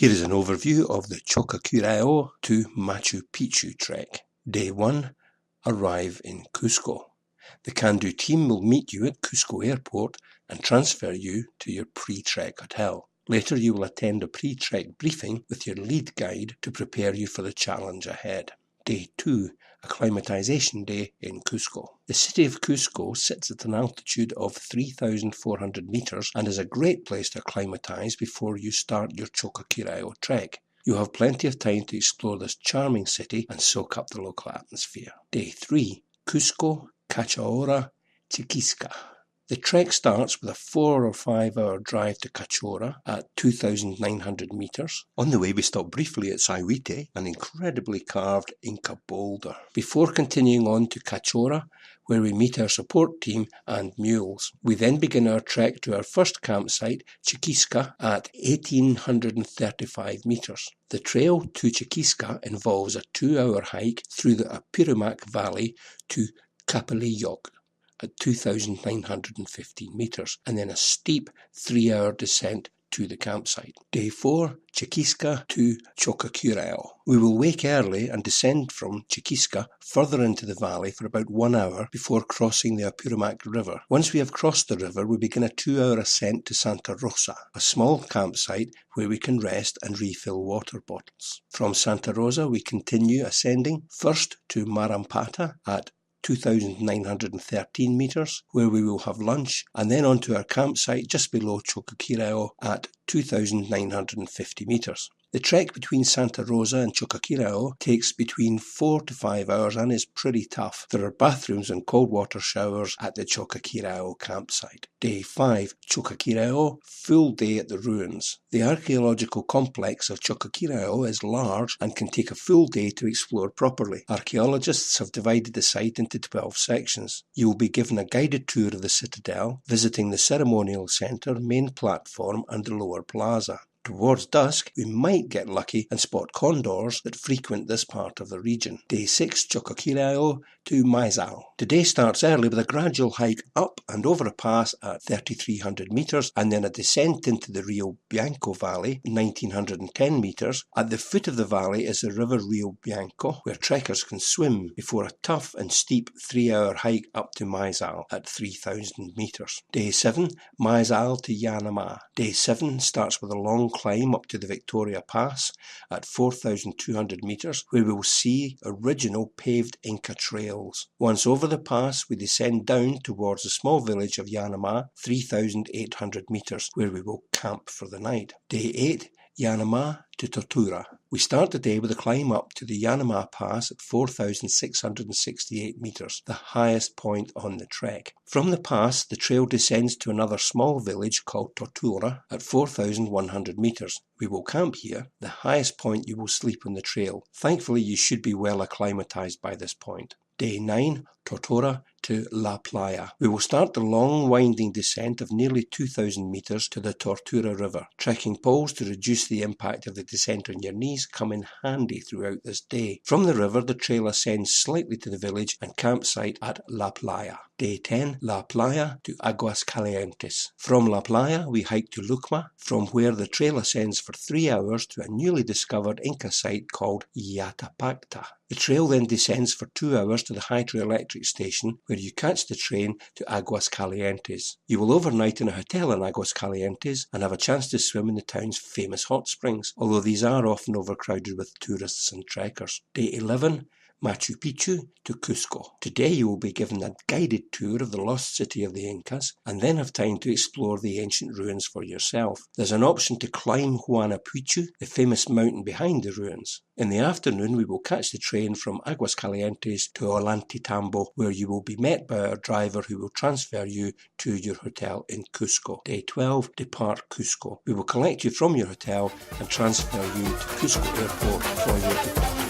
Here is an overview of the Choquequirao to Machu Picchu trek. Day 1. Arrive in Cusco. The Kandoo team will meet you at Cusco Airport and transfer you to your pre-trek hotel. Later you will attend a pre-trek briefing with your lead guide to prepare you for the challenge ahead. Day 2. Acclimatization day in Cusco. The city of Cusco sits at an altitude of 3,400 meters and is a great place to acclimatize before you start your Choquequirao trek. You have plenty of time to explore this charming city and soak up the local atmosphere. Day 3. Cusco, Tortora, Choquequirao. The trek starts with a 4 or 5 hour drive to Tortora at 2,900 meters. On the way we stop briefly at Sahuite, an incredibly carved Inca boulder, before continuing on to Tortora, where we meet our support team and mules. We then begin our trek to our first campsite, Choquequirao, at 1,835 meters. The trail to Choquequirao involves a 2-hour hike through the Apurimac Valley to Capillayok at 2,915 meters, and then a steep 3-hour descent to the campsite. Day 4, Choquequirao to Choquequirao. We will wake early and descend from Choquequirao further into the valley for about 1 hour before crossing the Apurimac River. Once we have crossed the river, we begin a 2-hour ascent to Santa Rosa, a small campsite where we can rest and refill water bottles. From Santa Rosa, we continue ascending first to Marampata at 2,913 meters, where we will have lunch, and then on to our campsite just below Choquequirao at 2,950 meters. The trek between Santa Rosa and Choquequirao takes between 4 to 5 hours and is pretty tough. There are bathrooms and cold water showers at the Choquequirao campsite. Day 5. Choquequirao, full day at the ruins. The archaeological complex of Choquequirao is large and can take a full day to explore properly. Archaeologists have divided the site into 12 sections. You will be given a guided tour of the citadel, visiting the ceremonial centre, main platform and the lower plaza. Towards dusk, we might get lucky and spot condors that frequent this part of the region. Day 6, Choquequirao to Maizal. Today starts early with a gradual hike up and over a pass at 3,300 meters and then a descent into the Rio Bianco Valley, 1,910 meters. At the foot of the valley is the river Rio Bianco, where trekkers can swim before a tough and steep 3-hour hike up to Maizal at 3,000 meters. Day 7, Maizal to Yanama. Day 7 starts with a long climb up to the Victoria Pass at 4,200 meters, where we will see original paved Inca trails. Once over the pass, we descend down towards the small village of Yanama, 3,800 meters, where we will camp for the night. Day 8, Yanama to Tortora. We start the day with a climb up to the Yanama Pass at 4,668 meters, the highest point on the trek. From the pass, the trail descends to another small village called Tortora at 4,100 meters. We will camp here, the highest point you will sleep on the trail. Thankfully, you should be well acclimatized by this point. Day 9, Tortora to La Playa. We will start the long winding descent of nearly 2,000 meters to the Tortora River. Trekking poles to reduce the impact of the descent on your knees come in handy throughout this day. From the river, the trail ascends slightly to the village and campsite at La Playa. Day 10, La Playa to Aguas Calientes. From La Playa, we hike to Lucma, from where the trail ascends for 3 hours to a newly discovered Inca site called Yatapacta. The trail then descends for 2 hours to the hydroelectric station, where you catch the train to Aguas Calientes. You will overnight in a hotel in Aguas Calientes and have a chance to swim in the town's famous hot springs, although these are often overcrowded with tourists and trekkers. Day 11, Machu Picchu to Cusco. Today you will be given a guided tour of the lost city of the Incas and then have time to explore the ancient ruins for yourself. There's an option to climb Huayna Picchu, the famous mountain behind the ruins. In the afternoon we will catch the train from Aguas Calientes to Ollantaytambo, where you will be met by our driver who will transfer you to your hotel in Cusco. Day 12, depart Cusco. We will collect you from your hotel and transfer you to Cusco Airport for your departure.